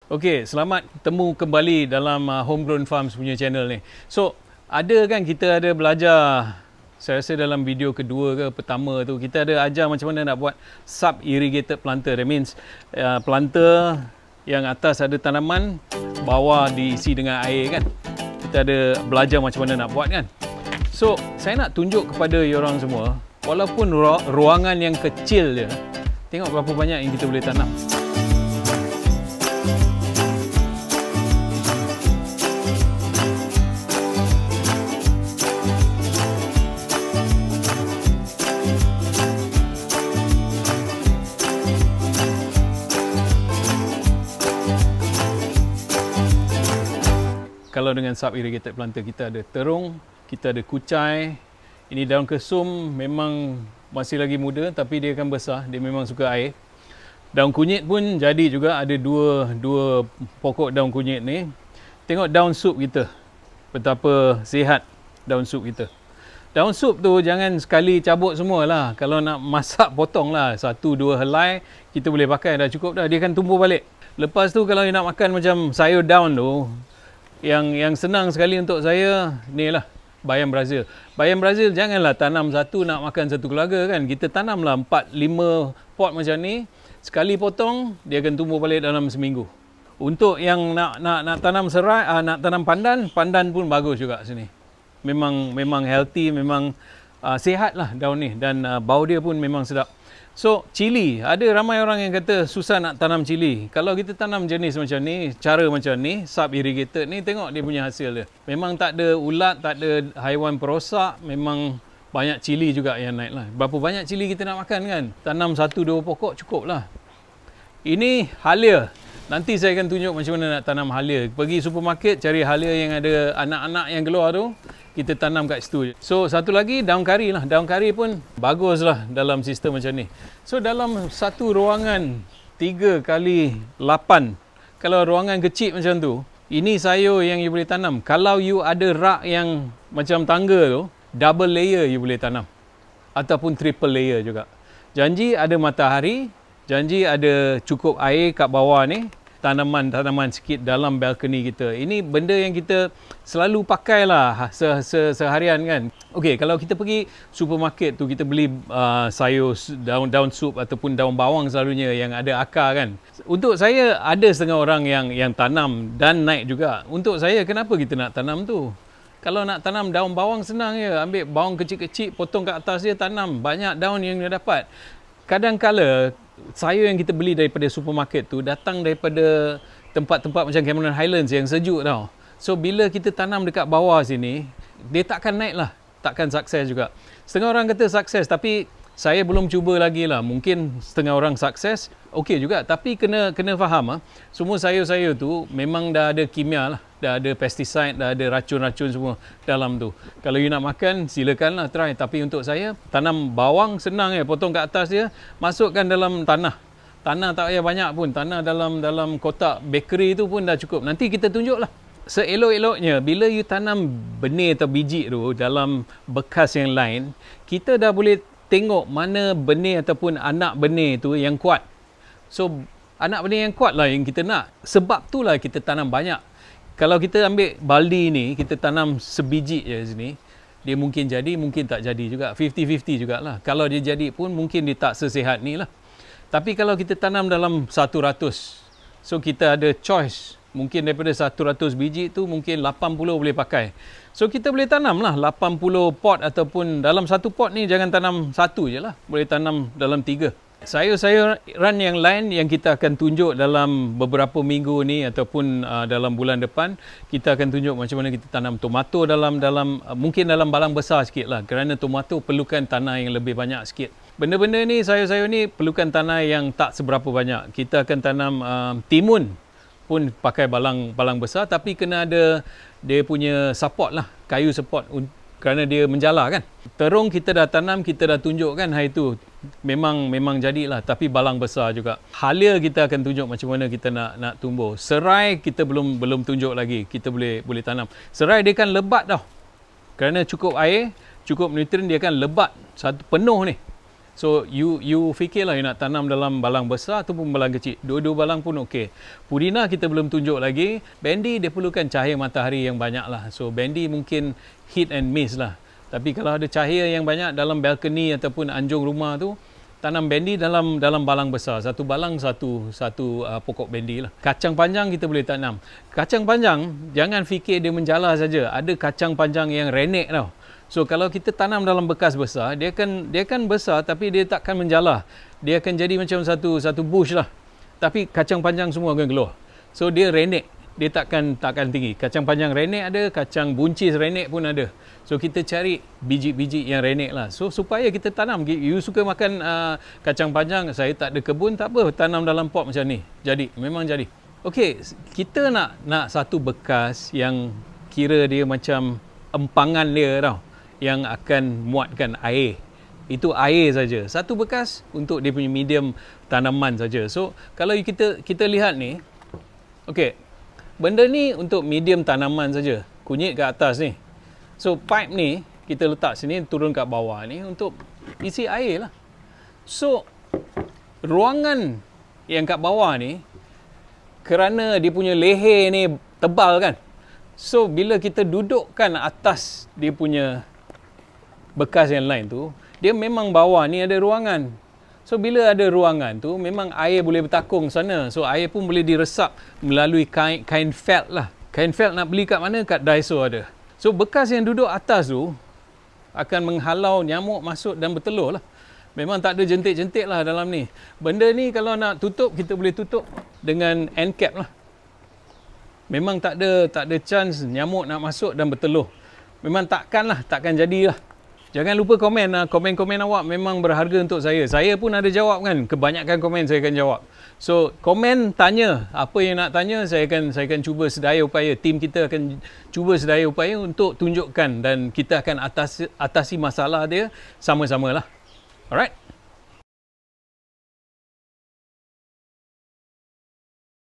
Okey, selamat bertemu kembali dalam Homegrown Farms punya channel ni. So, ada kan kita ada belajar, saya rasa dalam video kedua ke pertama tu, kita ada ajar macam mana nak buat sub-irrigated planter. That means planter yang atas ada tanaman, bawah diisi dengan air kan. Kita ada belajar macam mana nak buat kan. So, saya nak tunjuk kepada korang semua, walaupun ruangan yang kecil je, tengok berapa banyak yang kita boleh tanam. Kalau dengan sub-irrigated planter, kita ada terung, kita ada kucai. Ini daun kesum memang masih lagi muda tapi dia akan besar, dia memang suka air. Daun kunyit pun jadi juga, ada dua pokok daun kunyit ni. Tengok daun sup kita, betapa sihat daun sup kita. Daun sup tu jangan sekali cabut semualah. Kalau nak masak, potonglah 1-2 helai, kita boleh pakai, dah cukup dah, dia akan tumbuh balik. Lepas tu kalau nak makan macam sayur daun tu, yang senang sekali untuk saya ni lah, bayam Brazil. Bayam Brazil janganlah tanam satu nak makan satu keluarga kan. Kita tanamlah 4-5 pot macam ni, sekali potong dia akan tumbuh balik dalam seminggu. Untuk yang nak tanam serai, nak tanam pandan pun bagus juga sini. Memang healthy, memang sihat lah daun ni, dan bau dia pun memang sedap. So, cili, ada ramai orang yang kata susah nak tanam cili. Kalau kita tanam jenis macam ni, cara macam ni, sub-irrigated ni, tengok dia punya hasil dia. Memang tak ada ulat, tak ada haiwan perosak, memang banyak cili juga yang naik lah. Berapa banyak cili kita nak makan kan? Tanam 1-2 pokok cukup lah. Ini halia. Nanti saya akan tunjuk macam mana nak tanam halia. Pergi supermarket, cari halia yang ada anak-anak yang keluar tu, kita tanam kat situ. So, satu lagi daun kari lah. Daun kari pun bagus lah dalam sistem macam ni. So, dalam satu ruangan 3x8, kalau ruangan kecil macam tu, ini sayur yang you boleh tanam. Kalau you ada rak yang macam tangga tu, double layer you boleh tanam. Ataupun triple layer juga. Janji ada matahari, janji ada cukup air kat bawah ni, tanaman-tanaman sikit dalam balcony kita. Ini benda yang kita selalu pakai lah seharian kan. Okey, kalau kita pergi supermarket tu, kita beli sayur, daun sup ataupun daun bawang selalunya yang ada akar kan. Untuk saya, ada setengah orang yang tanam dan naik juga. Untuk saya, kenapa kita nak tanam tu? Kalau nak tanam daun bawang senang je. Ambil bawang kecil-kecil, potong kat atas dia, tanam. Banyak daun yang dia dapat. Kadang-kala sayur yang kita beli daripada supermarket tu datang daripada tempat-tempat macam Cameron Highlands yang sejuk tau. So, bila kita tanam dekat bawah sini, dia takkan naik lah. Takkan sukses juga. Setengah orang kata sukses, tapi saya belum cuba lagi lah. Mungkin setengah orang sukses, okey juga. Tapi kena faham, semua sayur-sayur tu memang dah ada kimia lah. Dah ada pesticide, dah ada racun-racun semua dalam tu. Kalau you nak makan, silakanlah try. Tapi untuk saya, tanam bawang senang je. Potong kat atas dia, masukkan dalam tanah. Tanah tak payah banyak pun. Tanah dalam kotak bakery tu pun dah cukup. Nanti kita tunjuklah. Seelok-eloknya, bila you tanam benih atau biji tu dalam bekas yang lain, kita dah boleh tengok mana benih ataupun anak benih tu yang kuat. So, anak benih yang kuat lah yang kita nak. Sebab tu lah kita tanam banyak. Kalau kita ambil baldi ni, kita tanam sebiji je sini, dia mungkin jadi, mungkin tak jadi juga. 50-50 jugalah. Kalau dia jadi pun, mungkin dia tak sesehat ni lah. Tapi kalau kita tanam dalam 100, so kita ada choice. Mungkin daripada 100 biji tu, mungkin 80 boleh pakai. So, kita boleh tanam lah 80 pot, ataupun dalam satu pot ni jangan tanam satu je lah. Boleh tanam dalam 3. Sayur-sayuran yang lain yang kita akan tunjuk dalam beberapa minggu ni ataupun dalam bulan depan, kita akan tunjuk macam mana kita tanam tomato mungkin dalam balang besar sikit lah, kerana tomato perlukan tanah yang lebih banyak sikit. Benda-benda ni, sayur-sayur ni perlukan tanah yang tak seberapa banyak. Kita akan tanam timun pun pakai balang besar, tapi kena ada dia punya support lah, kayu support, kerana dia menjala kan. Terung kita dah tanam, kita dah tunjuk kan hari tu. Memang jadilah, tapi balang besar juga. Halia kita akan tunjuk macam mana kita nak tumbuh. Serai kita belum tunjuk lagi. Kita boleh tanam. Serai dia kan lebat tau. Kerana cukup air, cukup nutrien, dia akan lebat satu penuh ni. So you fikirlah you nak tanam dalam balang besar ataupun balang kecil. Dua-dua balang pun okey. Purina kita belum tunjuk lagi. Bendy dia perlukan cahaya matahari yang banyak lah. So Bendy mungkin hit and miss lah. Tapi kalau ada cahaya yang banyak dalam balcony ataupun anjung rumah tu, tanam Bendy dalam balang besar. Satu balang satu pokok Bendy lah. Kacang panjang kita boleh tanam. Kacang panjang jangan fikir dia menjala saja. Ada kacang panjang yang renek tau. So kalau kita tanam dalam bekas besar, dia akan besar tapi dia takkan menjala. Dia akan jadi macam satu bush lah. Tapi kacang panjang semua akan keluar. So dia renek. Dia takkan tinggi. Kacang panjang renek ada, kacang buncis renek pun ada. So kita cari biji-biji yang renek lah. So supaya kita tanam, you suka makan kacang panjang, saya tak ada kebun, tak apa, tanam dalam pot macam ni. Jadi, memang jadi. Okey, kita nak satu bekas yang kira dia macam empangan dia tau, yang akan muatkan air. Itu air saja. Satu bekas untuk dia punya medium tanaman saja. So kalau kita lihat ni, okey, benda ni untuk medium tanaman saja. Kunyit kat atas ni. So pipe ni kita letak sini, turun kat bawah ni untuk isi air lah. So ruangan yang kat bawah ni, kerana dia punya leher ni tebal kan. So bila kita dudukkan atas dia punya bekas yang lain tu, dia memang bawah ni ada ruangan. So bila ada ruangan tu, memang air boleh bertakung sana. So air pun boleh diresap melalui kain felt lah. Kain felt nak beli kat mana? Kat Daiso ada. So bekas yang duduk atas tu akan menghalau nyamuk masuk dan bertelur lah. Memang tak ada jentik-jentik lah dalam ni. Benda ni kalau nak tutup, kita boleh tutup dengan end cap lah. Memang tak ada chance nyamuk nak masuk dan bertelur. Memang takkan jadilah. Jangan lupa komen. Komen-komen awak memang berharga untuk saya. Saya pun ada jawab kan. Kebanyakan komen saya akan jawab. So, komen tanya. Apa yang nak tanya, saya akan cuba sedaya upaya. Tim kita akan cuba sedaya upaya untuk tunjukkan. Dan kita akan atasi masalah dia sama-sama lah. Alright?